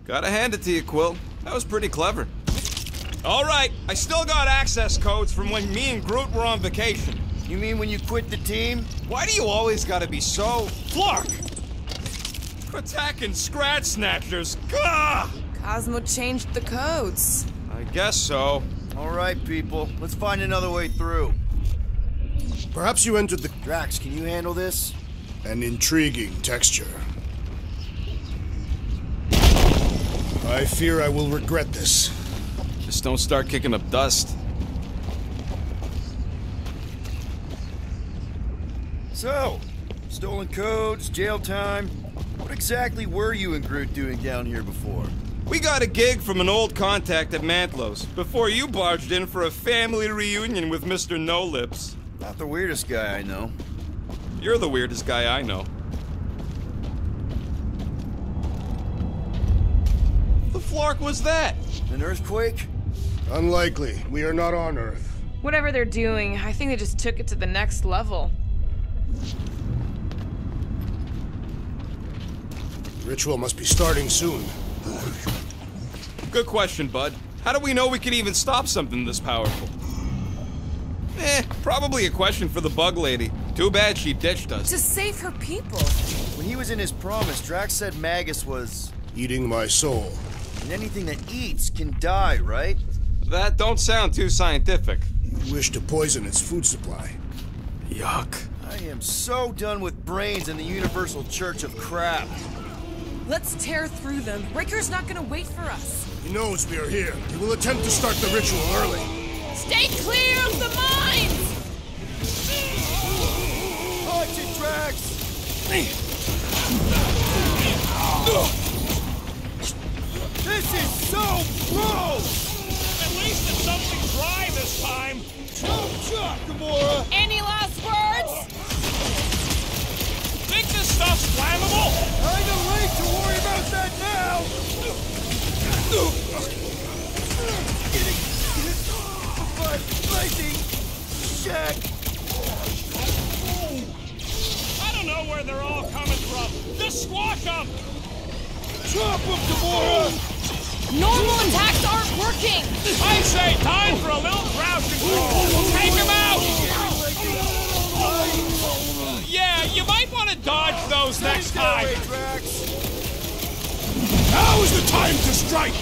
Gotta hand it to you, Quill. That was pretty clever. Alright, I still got access codes from when me and Groot were on vacation. You mean when you quit the team? Why do you always gotta be so... Flark! Attacking Scratch Snatchers! Gah! Cosmo changed the codes. I guess so. Alright, people. Let's find another way through. Perhaps you entered the... Drax, can you handle this? An intriguing texture. I fear I will regret this. Just don't start kicking up dust. So, stolen codes, jail time. What exactly were you and Groot doing down here before? We got a gig from an old contact at Mantlow's before you barged in for a family reunion with Mr. No Lips. Not the weirdest guy I know. You're the weirdest guy I know. The flark was that? An earthquake? Unlikely. We are not on Earth. Whatever they're doing, I think they just took it to the next level. The ritual must be starting soon. Good question, bud. How do we know we can even stop something this powerful? Probably a question for the bug lady. Too bad she ditched us. To save her people. When he was in his promise, Drax said Magus was... Eating my soul. And anything that eats can die, right? That don't sound too scientific. You wish to poison its food supply. Yuck. I am so done with brains and the Universal Church of Crap. Let's tear through them. Riker's not gonna wait for us. He knows we are here. He will attempt to start the ritual early. Stay clear of the mines! Punch it, Drax! This is so gross! At least it's something dry this time. Chop chop, Gamora! Any last words? Think this stuff's flammable? Kinda late to worry about that now! Getting hit by lightning! Shack! I don't know where they're all coming from. Just squash them! Chop him, Gamora! Normal attacks aren't working! I say time for a little crowd control. Take him out! Yeah, you might want to dodge those next time. Now is the time to strike!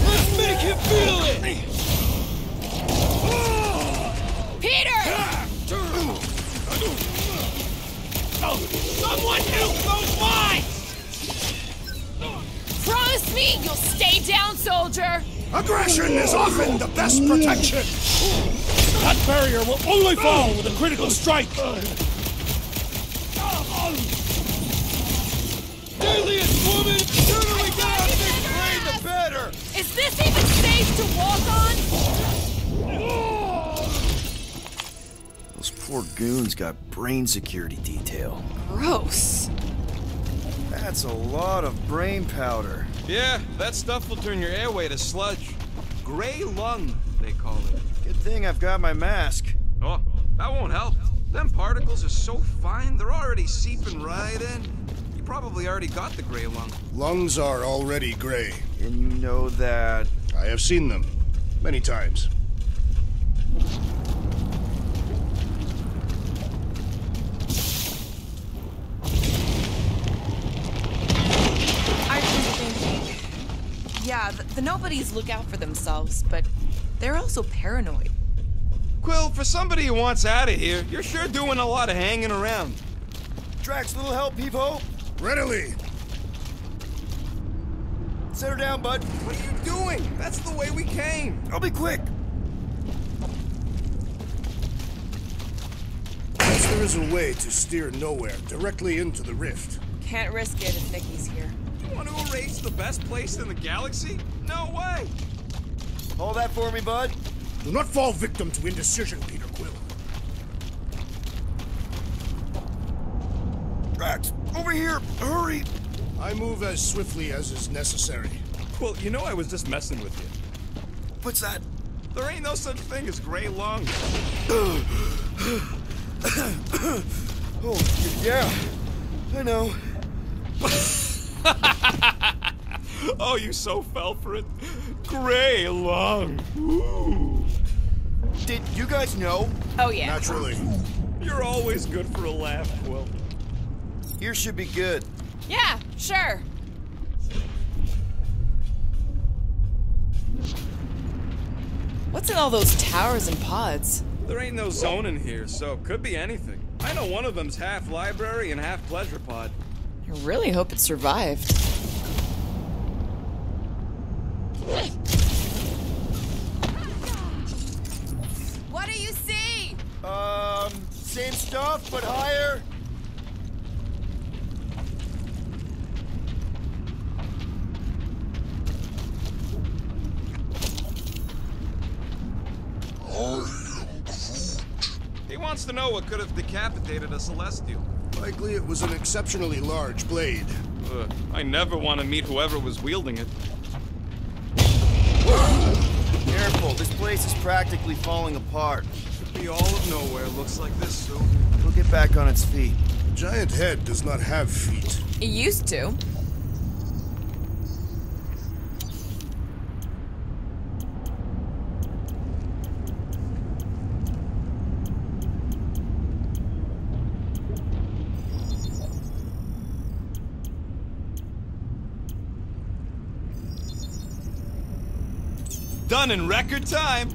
Let's make him feel it! Peter! Someone help those mines! Promise me you'll stay down, soldier! Aggression is often the best protection! That barrier will only fall with a critical strike! Deadliest woman! The sooner we get out of this brain, the better! Is this even safe to walk on? Those poor goons got brain security detail. Gross. That's a lot of brain powder. Yeah, that stuff will turn your airway to sludge. Gray lung, they call it. Good thing I've got my mask. Oh, that won't help. Them particles are so fine, they're already seeping right in. You probably already got the gray lung. Lungs are already gray. And you know that... I have seen them. Many times. I've been thinking. Yeah, the nobodies look out for themselves, but they're also paranoid. Quill, for somebody who wants out of here, you're sure doing a lot of hanging around. Drax, little help, Peepo? Readily! Set her down, bud. What are you doing? That's the way we came. I'll be quick. Perhaps there is a way to steer nowhere, directly into the rift. Can't risk it if Nikki's here. You want to erase the best place in the galaxy? No way! Hold that for me, bud. Do not fall victim to indecision, Peter Quill. Drax, over here! Hurry! I move as swiftly as is necessary. Quill, you know I was just messing with you. What's that? There ain't no such thing as gray lung. Oh, yeah. I know. Oh, you so fell for it. Gray lung. Ooh. Did you guys know? Oh, yeah. Naturally. You're always good for a laugh, Quill. Here should be good. Yeah, sure. What's in all those towers and pods? There ain't no zone in here, so it could be anything. I know one of them's half library and half pleasure pod. I really hope it survived. What do you see? Same stuff, but higher. He wants to know what could have decapitated a Celestial. Likely it was an exceptionally large blade. I never want to meet whoever was wielding it. Careful, this place is practically falling apart. Could be all of nowhere, looks like this soon. It'll get back on its feet. The giant head does not have feet. It used to. Done in record time.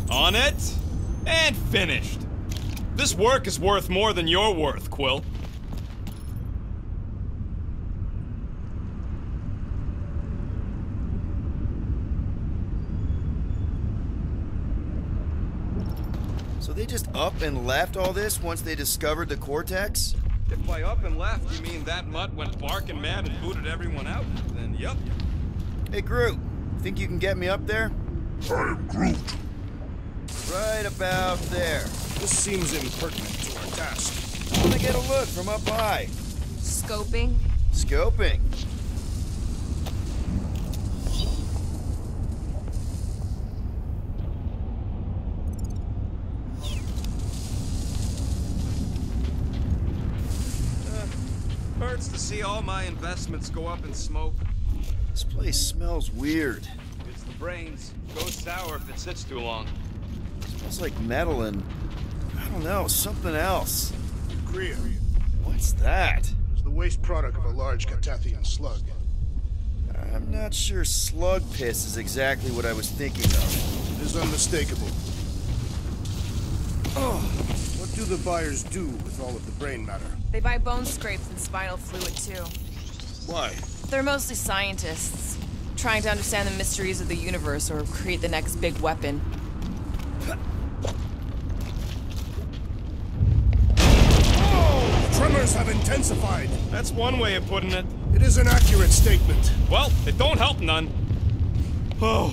On it, and finished. This work is worth more than you're worth, Quill. So they just up and left all this once they discovered the cortex? If by up and left you mean that mutt went barking mad and booted everyone out, then yup. Hey, Groot, think you can get me up there? I am Groot. Right about there. This seems impertinent to our task. I want to get a look from up high. Scoping. Scoping. Hurts to see all my investments go up in smoke. This place smells weird. It's the brains. Goes sour if it sits too long. Smells like metal and, I don't know, something else. Kriya What's that? is the waste product of a large Catathian slug. I'm not sure slug piss is exactly what I was thinking of. It is unmistakable. Oh, what do the buyers do with all of the brain matter? They buy bone scrapes and spinal fluid, too. Why? They're mostly scientists, trying to understand the mysteries of the universe or create the next big weapon. Oh, tremors have intensified. That's one way of putting it. It is an accurate statement. Well, it don't help none. Oh,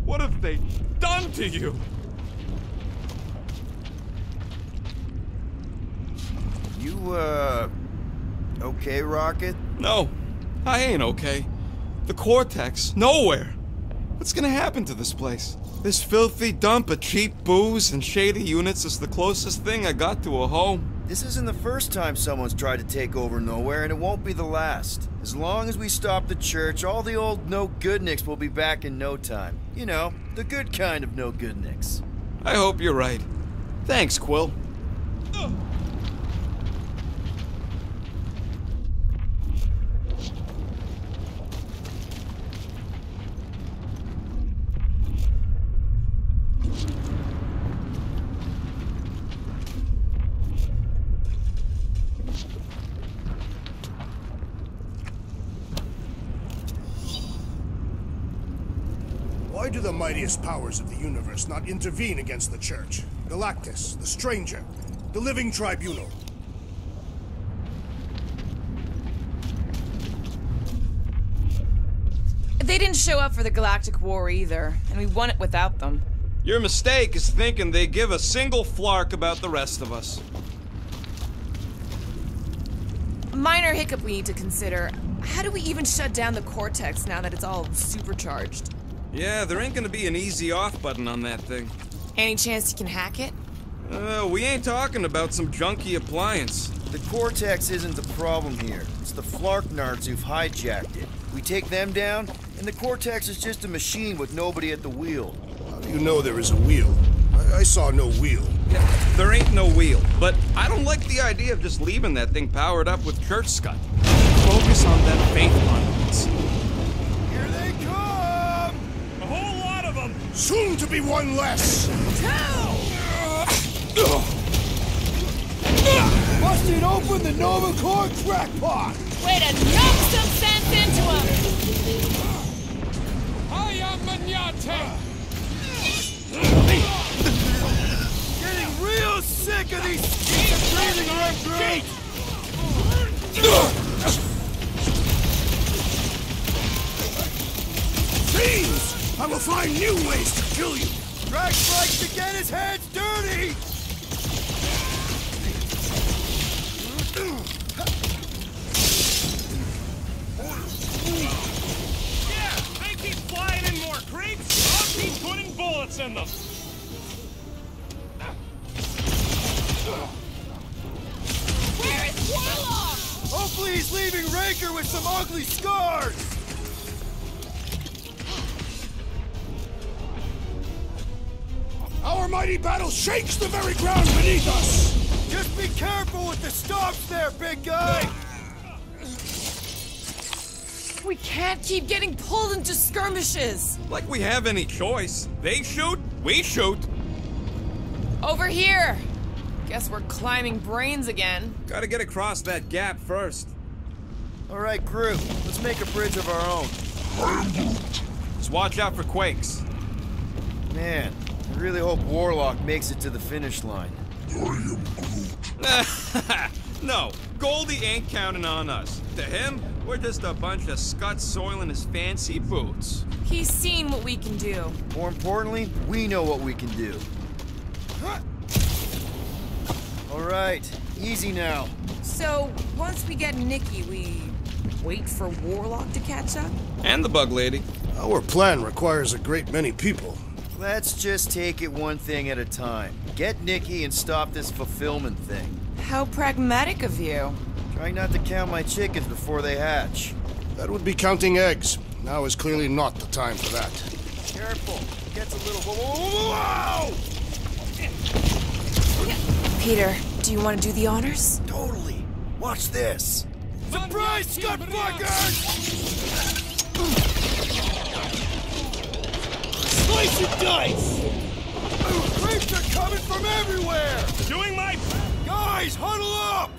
what have they done to you? You, okay, Rocket? No, I ain't okay. The Cortex, nowhere. What's gonna happen to this place? This filthy dump of cheap booze and shady units is the closest thing I got to a home. This isn't the first time someone's tried to take over Nowhere, and it won't be the last. As long as we stop the church, all the old no-goodniks will be back in no time. You know, the good kind of no-goodniks. I hope you're right. Thanks, Quill. Why do the mightiest powers of the universe not intervene against the Church? Galactus, the Stranger, the Living Tribunal. They didn't show up for the Galactic War either, and we won it without them. Your mistake is thinking they give a single flark about the rest of us. A minor hiccup we need to consider. How do we even shut down the Cortex now that it's all supercharged? Yeah, there ain't gonna be an easy off button on that thing. Any chance you can hack it? We ain't talking about some junky appliance. The Cortex isn't the problem here. It's the Flarknards who've hijacked it. We take them down, and the Cortex is just a machine with nobody at the wheel. How do you know there is a wheel? I saw no wheel. Yeah, there ain't no wheel, but I don't like the idea of just leaving that thing powered up with church scud. Focus on them faith conduits. Here they come! A whole lot of them! Soon to be one less! Busted open the Nova Core crackpot! Way to knock some sense into him! Hiya, Manate! Getting real sick of these breathing recruits! Fiends! I will find new ways to kill you! Drax likes to get his hands dirty! Yeah, they keep flying in more creeps. I'll keep putting bullets in them. Where is Warlock? Hopefully he's leaving Raker with some ugly scars! Our mighty battle shakes the very ground beneath us! Just be careful with the stops there, big guy! We can't keep getting pulled into skirmishes. Like we have any choice. They shoot, we shoot. Over here. Guess we're climbing brains again. Gotta get across that gap first. Alright, crew, let's make a bridge of our own. Just watch out for quakes. Man, I really hope Warlock makes it to the finish line. No, Goldie ain't counting on us. To him, we're just a bunch of scuts soiling his fancy boots. He's seen what we can do. More importantly, we know what we can do. Alright, easy now. So, once we get Nikki, we wait for Warlock to catch up? And the bug lady. Our plan requires a great many people. Let's just take it one thing at a time. Get Nikki and stop this fulfillment thing. How pragmatic of you. Try not to count my chickens before they hatch. That would be counting eggs. Now is clearly not the time for that. Careful, it gets a little... Whoa! Peter, do you want to do the honors? Totally. Watch this. Surprise, Scott fuckers! Slice and dice! Creeps are coming from everywhere! Doing my... Guys, huddle up!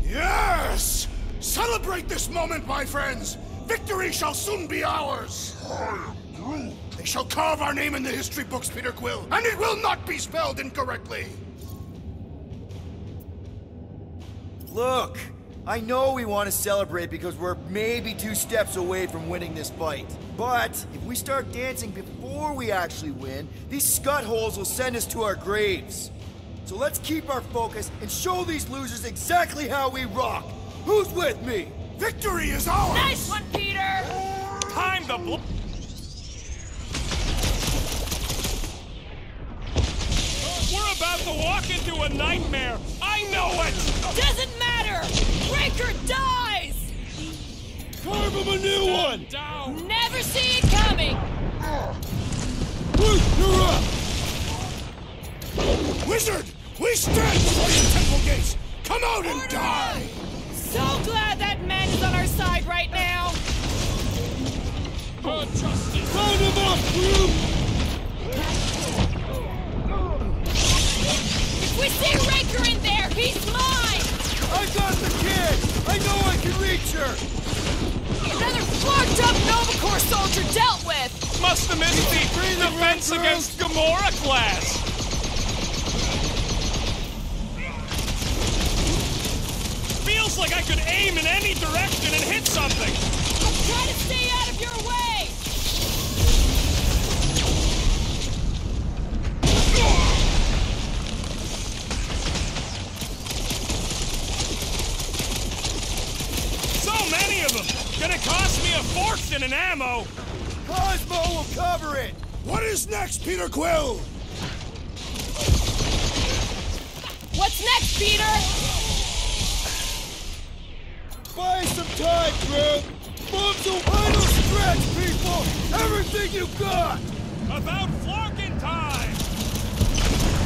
Yes! Celebrate this moment, my friends! Victory shall soon be ours! They shall carve our name in the history books, Peter Quill, and it will not be spelled incorrectly! Look, I know we want to celebrate because we're maybe 2 steps away from winning this fight. But if we start dancing before we actually win, these scut holes will send us to our graves. So let's keep our focus and show these losers exactly how we rock. Who's with me? Victory is ours! Nice one, Peter! Time to blow... We're about to walk into a nightmare. I know it! Doesn't matter! Raker dies! Carve him a new one! Down. Never see it coming! You're up! Wizard! We stand before the temple gates! Come out and die! So glad that man is on our side right now! Justice. Round him up, crew! If we see Raker in there, he's mine! I got the kid! I know I can reach her! Another flarked up Nova Corps soldier dealt with! Must have missed the defense against Gamora class. Feels like I could aim in any direction and hit something. Try to stay out of your way! gonna cost me a fortune in ammo! Cosmo will cover it! What is next, Peter Quill? What's next, Peter? Buy some time, Drew! Mom's a final stretch, people! Everything you got! About florking time!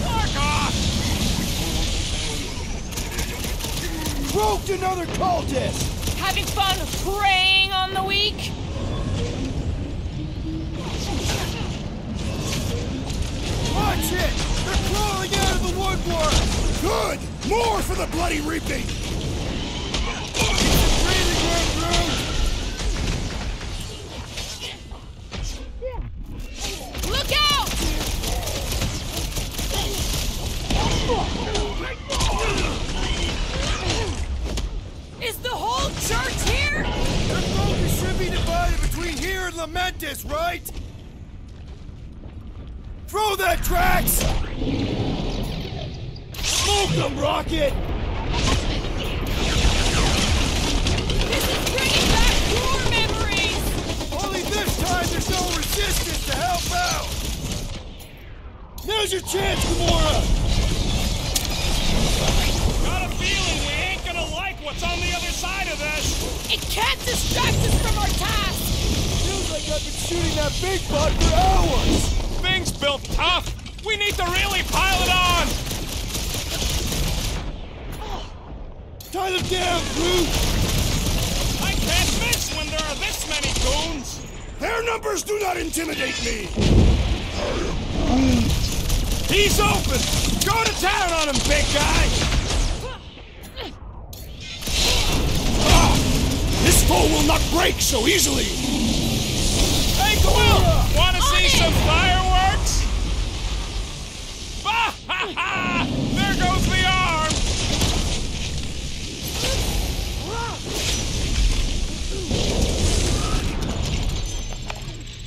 Flark off! Roped another cultist! Having fun preying on the weak? Watch it! They're crawling out of the woodwork! Good! More for the bloody reaping! Breathing room, Drew! Look out! Is the whole church here? Their focus should be divided between here and Lamentus, right? Throw that, Drax! Smoke them, Rocket! This is bringing back your memories! Only this time there's no resistance to help out! Now's your chance, Gamora! Got a feeling we ain't gonna like what's on the other side of this! It can't distract us from our task! Feels like I've been shooting that big butt for hours! Thing's built tough! We need to really pile it on! Tie them down, Groot! I can't miss when there are this many goons! Their numbers do not intimidate me! He's open! Go to town on him, big guy! This foe will not break so easily! Hey, Quill! Wanna see some fireworks? Ha ha ha! There goes the arm!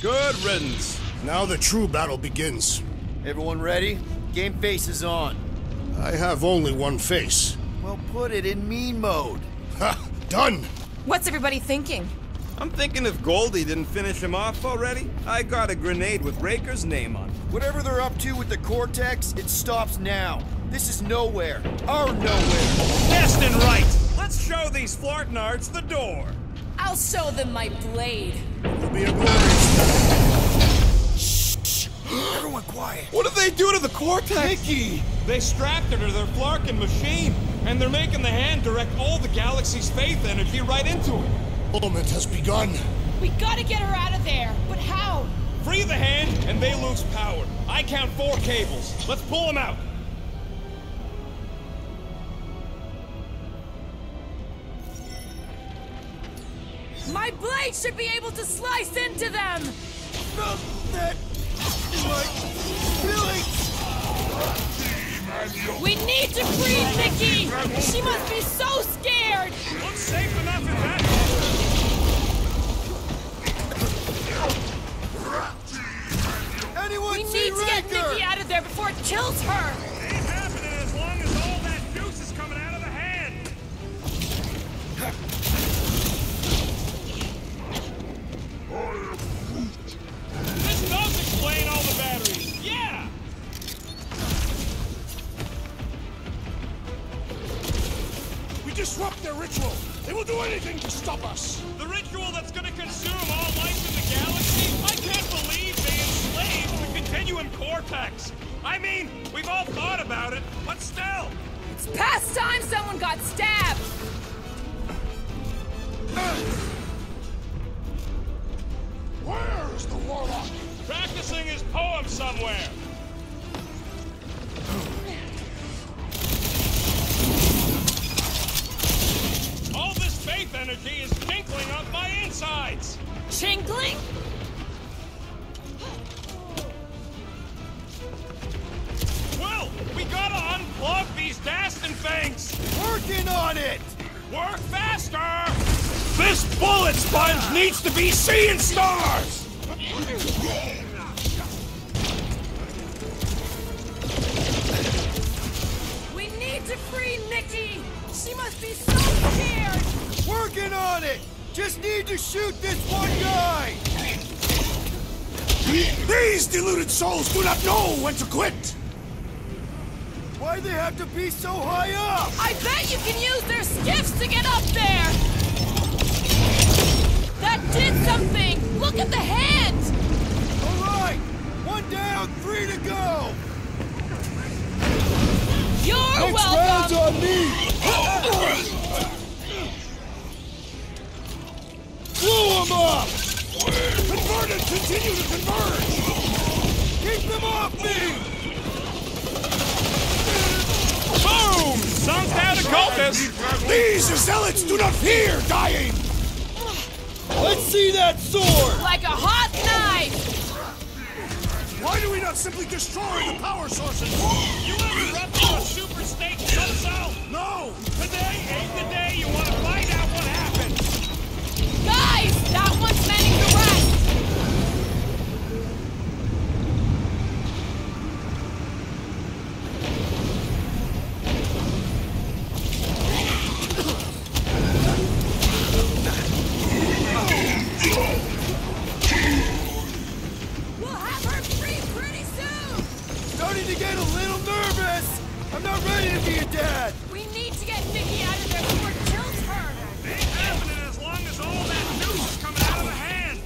Good riddance. Now the true battle begins. Everyone ready? Game face is on. I have only one face. Well, put it in mean mode. Ha! Done! What's everybody thinking? I'm thinking if Goldie didn't finish him off already, I got a grenade with Raker's name on it. Whatever they're up to with the Cortex, it stops now. This is nowhere. Our nowhere. Destin right! Let's show these Flortnards the door! I'll show them my blade. It'll be a glorious... Everyone quiet. What did they do to the Cortex? Mickey! They strapped her to their Flarkin machine, and they're making the hand direct all the galaxy's faith energy right into it. Moment has begun. We gotta get her out of there, but how? Free the hand, and they lose power. I count 4 cables. Let's pull them out. My blade should be able to slice into them! Felt that in my feelings. We need to free Nikki! She must be so scared! Looks safe enough in that. Anyone We see need to get Raker? Nikki out of there before it kills her! Ain't happening as long as all that juice is coming out of the hand. This does explain all the batteries. Yeah! We disrupt their ritual. They will do anything to stop us. The ritual that's gonna consume all life in the galaxy? I can't believe they enslaved the Continuum Cortex. I mean, we've all thought about it, but still. It's past time someone got stabbed! Where's the warlock? Practicing his poem somewhere. All this faith energy is tinkling up my insides. Chinkling? Will, we gotta unplug these Dastin things. Working on it! Work faster! This bullet sponge needs to be seeing stars! We need to free Nikki! She must be so scared! Working on it! Just need to shoot this one guy! These deluded souls do not know when to quit! Why they have to be so high up? I bet you can use their skiffs to get up there! That did something! Look at the hands! Alright! One down, 3 to go! You're Next round's welcome! on me! Blow them up! Converted continue to converge! Keep them off me! Boom! Sunk down a cultist! These zealots do not fear dying! Let's see that sword! Like a hot knife! Why do we not simply destroy the power sources? You ever run through a super state so-so? No! Today ain't the day you want to find out what happened! Guys! That one's manning the rest! We'll have her free pretty soon! Starting to get a little nervous! I'm not ready to be a dad! We need to get Nikki out of there before it kills her! Ain't happening as long as all that noose is coming out of the hand!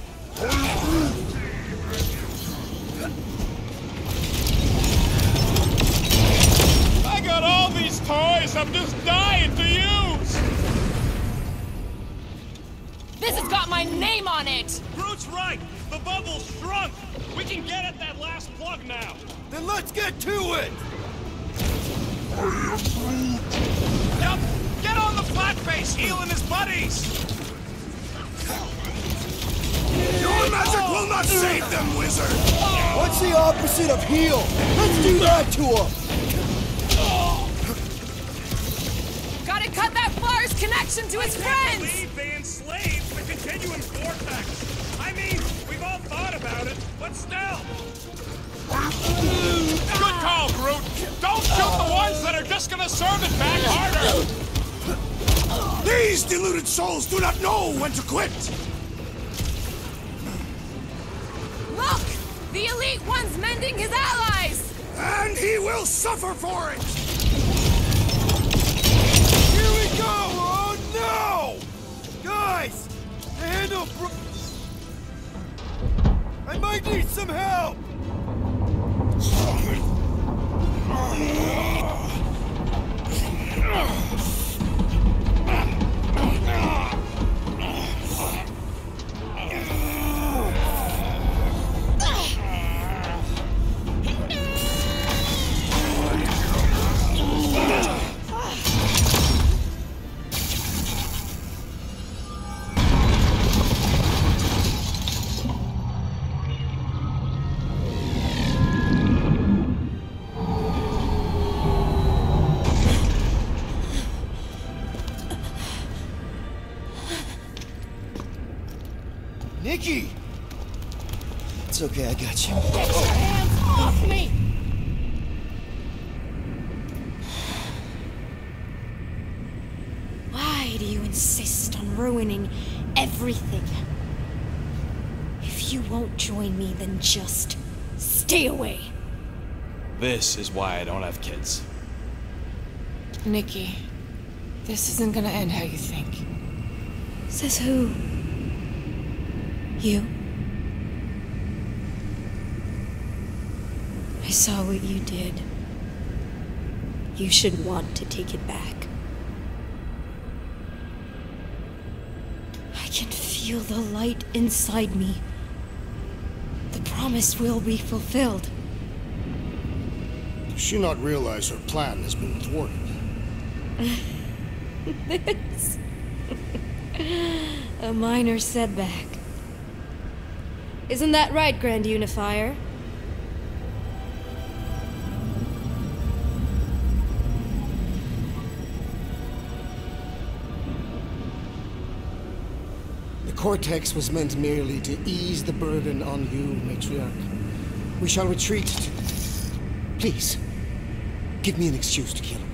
I got all these toys I'm just dying to use! This has got my name on it! Groot's right! The bubble's shrunk! We can get at that last plug now! Then let's get to it! Yup! Get on the flat face, healing his buddies! Your magic will not save them, wizard! What's the opposite of heal? Let's do that to him! Gotta cut that Flar's connection to his I friends! believe they enslaved the continuum vortex! I mean, we've all thought about it, but still! Good call, Groot! Don't shoot the ones that are just gonna serve it back harder! These deluded souls do not know when to quit! Look! The Elite One's mending his allies! And he will suffer for it! Here we go! Oh no! Guys! The handle I might need some help! Nikki! It's okay, I got you. Get your hands off me! Why do you insist on ruining everything? If you won't join me, then just stay away. This is why I don't have kids. Nikki, this isn't gonna end how you think. Says who? You? I saw what you did. You should want to take it back. I can feel the light inside me. The promise will be fulfilled. Does she not realize her plan has been thwarted? This. A minor setback. Isn't that right, Grand Unifier? The Cortex was meant merely to ease the burden on you, Matriarch. We shall retreat to... Please, give me an excuse to kill him.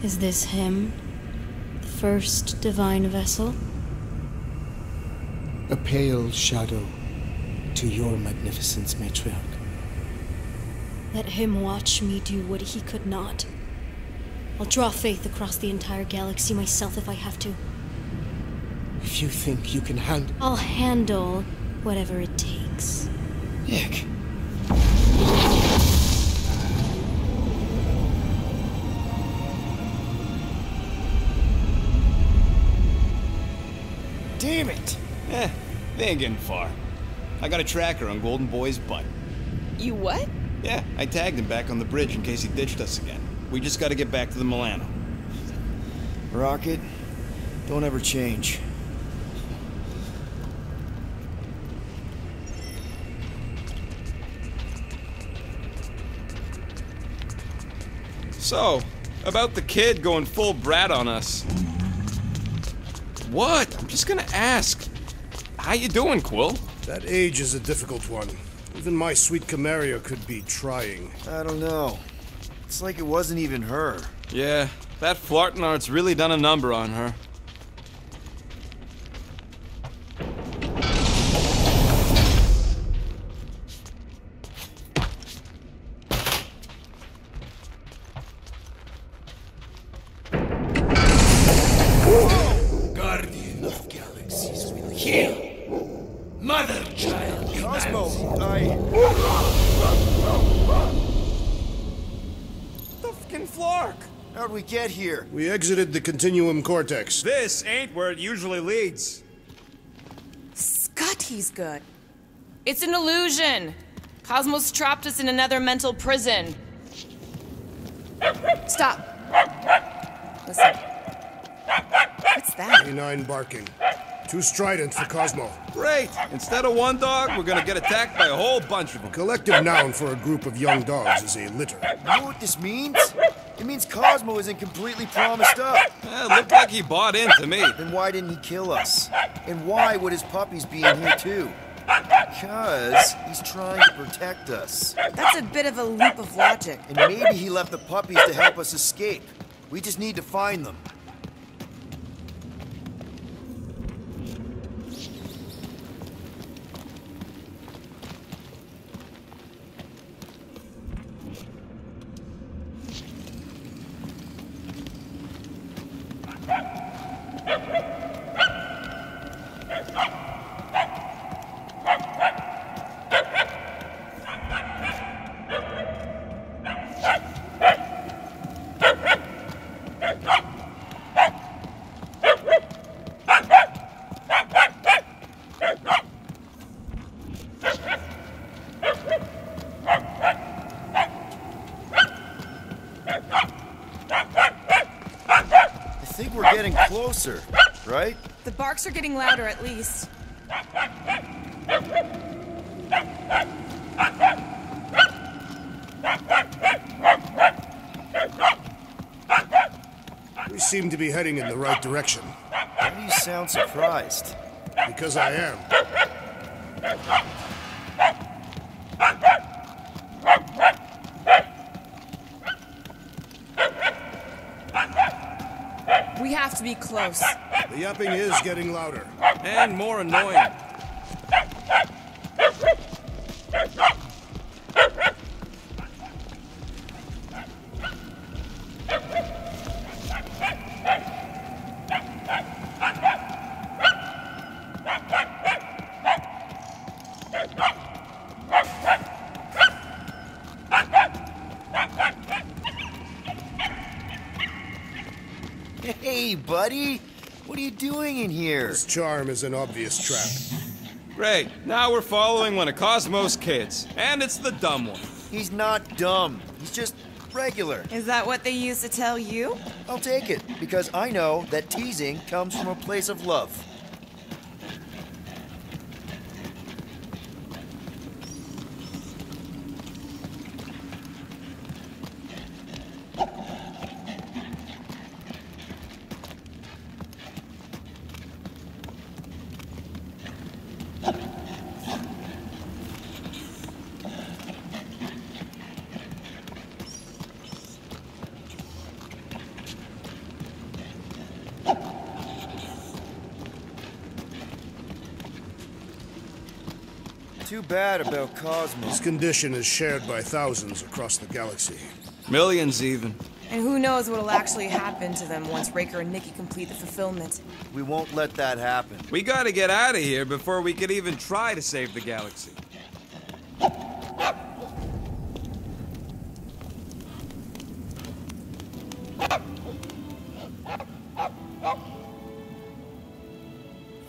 Is this him? The first divine vessel? A pale shadow to your magnificence, matriarch. Let him watch me do what he could not. I'll draw faith across the entire galaxy myself if I have to. If you think you can handle... I'll handle whatever it takes. Nick. Damn it! They ain't getting far. I got a tracker on Golden Boy's butt. You what? Yeah, I tagged him back on the bridge in case he ditched us again. We just gotta get back to the Milano. Rocket, don't ever change. So, about the kid going full brat on us. What? I'm just gonna ask. How you doing, Quill? That age is a difficult one. Even my sweet Camaria could be trying. I don't know. It's like it wasn't even her. Yeah, that flirting art's really done a number on her. Guardian of galaxies will heal. Mother child. Cosmo, The fucking Flark! how'd we get here? We exited the continuum cortex. This ain't where it usually leads. Scott, he's good. It's an illusion. Cosmos trapped us in another mental prison. Stop. Listen. What's that? Canine barking. Too strident for Cosmo. Great! Instead of one dog, we're gonna get attacked by a whole bunch of them. Collective noun for a group of young dogs is a litter. You know what this means? It means Cosmo isn't completely promised up. It looked like he bought into me. Then why didn't he kill us? And why would his puppies be in here too? Because he's trying to protect us. That's a bit of a leap of logic. And maybe he left the puppies to help us escape. We just need to find them. I think we're getting closer, right? The barks are getting louder, at least. We seem to be heading in the right direction. Why do you sound surprised? Because I am. We have to be close. The yapping is getting louder. And more annoying. Hey, buddy! What are you doing in here? This charm is an obvious trap. Great. Now we're following one of Cosmo's kids. And it's the dumb one. He's not dumb. He's just regular. Is that what they used to tell you? I'll take it, because I know that teasing comes from a place of love. Too bad about Cosmo. His condition is shared by thousands across the galaxy. Millions, even. And who knows what'll actually happen to them once Raker and Nikki complete the fulfillment. We won't let that happen. We gotta get out of here before we could even try to save the galaxy.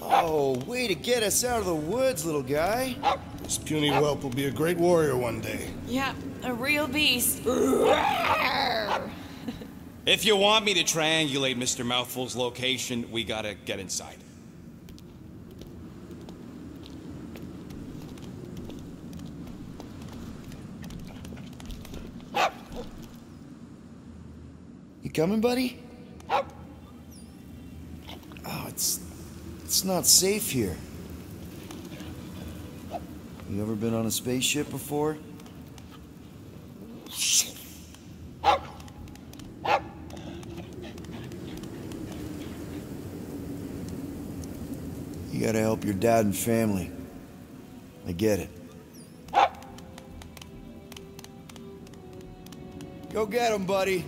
Oh, way to get us out of the woods, little guy. This puny whelp will be a great warrior one day. Yeah, a real beast. If you want me to triangulate Mr. Mouthful's location, we gotta get inside. You coming, buddy? Oh, it's not safe here. You ever been on a spaceship before? You gotta help your dad and family. I get it. Go get him, buddy.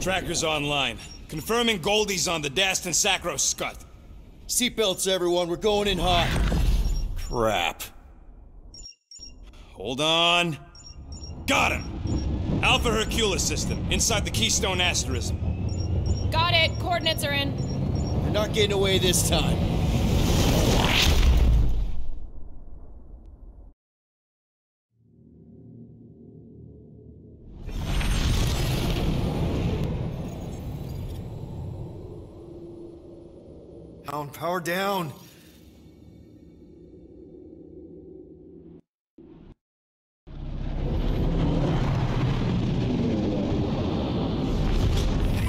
Tracker's online. Confirming Goldie's on the Dastan Sacro Scut. Seatbelts, everyone. We're going in hot. Crap. Hold on. Got him! Alpha Hercules system, inside the Keystone Asterism. Got it. Coordinates are in. You're not getting away this time. Down, power down.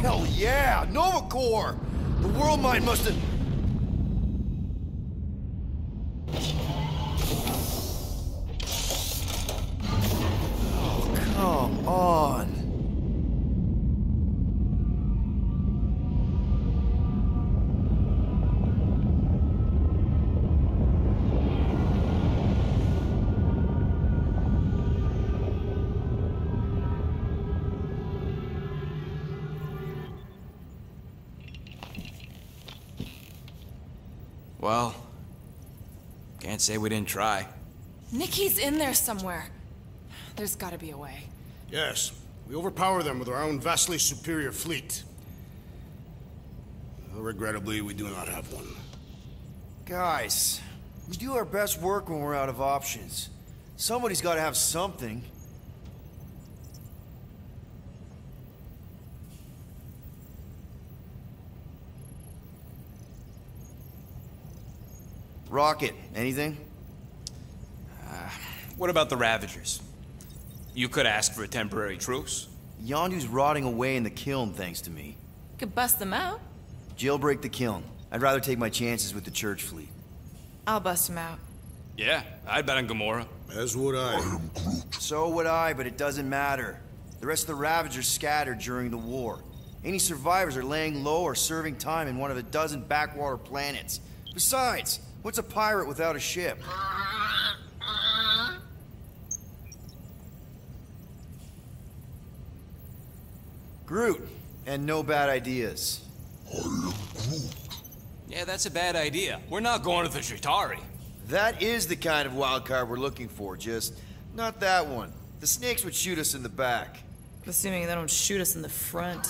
Hell yeah! Nova Corps! The world mine must have... Oh, come on. Well, can't say we didn't try. Nikki's in there somewhere. There's gotta be a way. Yes, we overpower them with our own vastly superior fleet. Regrettably, we do not have one. Guys, we do our best work when we're out of options. Somebody's gotta have something. Rocket, anything? What about the Ravagers? You could ask for a temporary truce. Yondu's rotting away in the kiln thanks to me. Could bust them out. Jailbreak the kiln. I'd rather take my chances with the church fleet. I'll bust them out. Yeah, I'd bet on Gamora. As would I. So would I, but it doesn't matter. The rest of the Ravagers scattered during the war. Any survivors are laying low or serving time in one of a dozen backwater planets. Besides, what's a pirate without a ship? Groot, and no bad ideas. Yeah, that's a bad idea. We're not going to the Chitauri. That is the kind of wild card we're looking for, just not that one. The snakes would shoot us in the back. Assuming they don't shoot us in the front.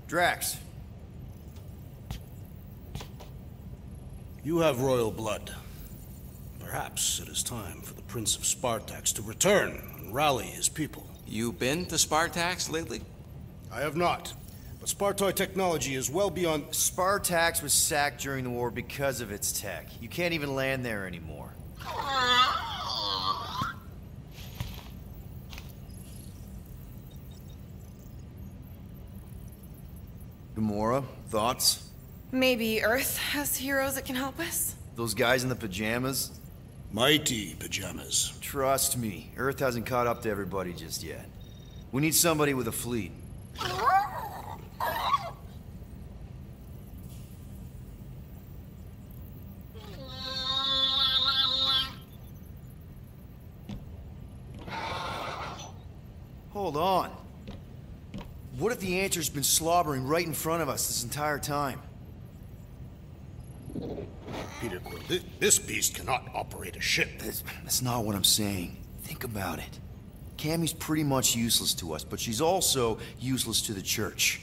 Drax. You have royal blood. Perhaps it is time for the Prince of Spartax to return and rally his people. You been to Spartax lately? I have not, but Spartoid technology is well beyond... Spartax was sacked during the war because of its tech. You can't even land there anymore. Gamora, thoughts? Maybe Earth has heroes that can help us? Those guys in the pajamas? Mighty pajamas. Trust me, Earth hasn't caught up to everybody just yet. We need somebody with a fleet. Hold on. What if the Answer's been slobbering right in front of us this entire time? Peter Quill, this beast cannot operate a ship. That's not what I'm saying. Think about it. Cammy's pretty much useless to us, but she's also useless to the Church.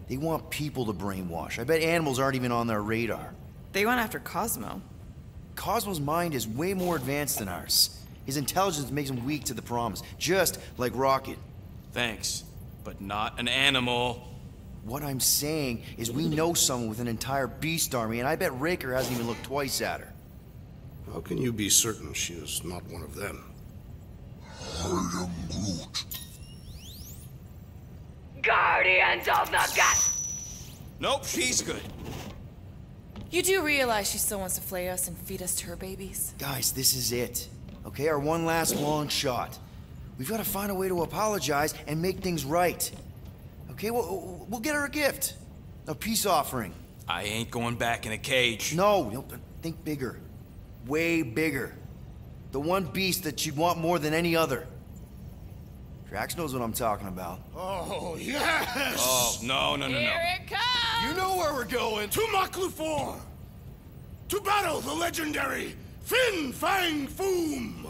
They want people to brainwash. I bet animals aren't even on their radar. They went after Cosmo. Cosmo's mind is way more advanced than ours. His intelligence makes him weak to the promise, just like Rocket. Thanks, but not an animal. What I'm saying is we know someone with an entire beast army, and I bet Raker hasn't even looked twice at her. How can you be certain she is not one of them? I am Groot. Guardians of the Gut! Nope, she's good. You do realize she still wants to flay us and feed us to her babies? Guys, this is it. Okay, our one last long shot. We've got to find a way to apologize and make things right. Okay, we'll get her a gift. A peace offering. I ain't going back in a cage. No, think bigger. Way bigger. The one beast that she'd want more than any other. Drax knows what I'm talking about. Oh, yes! Oh, no. Here it comes! You know where we're going. To Maklufor! To battle the legendary Fin Fang Foom!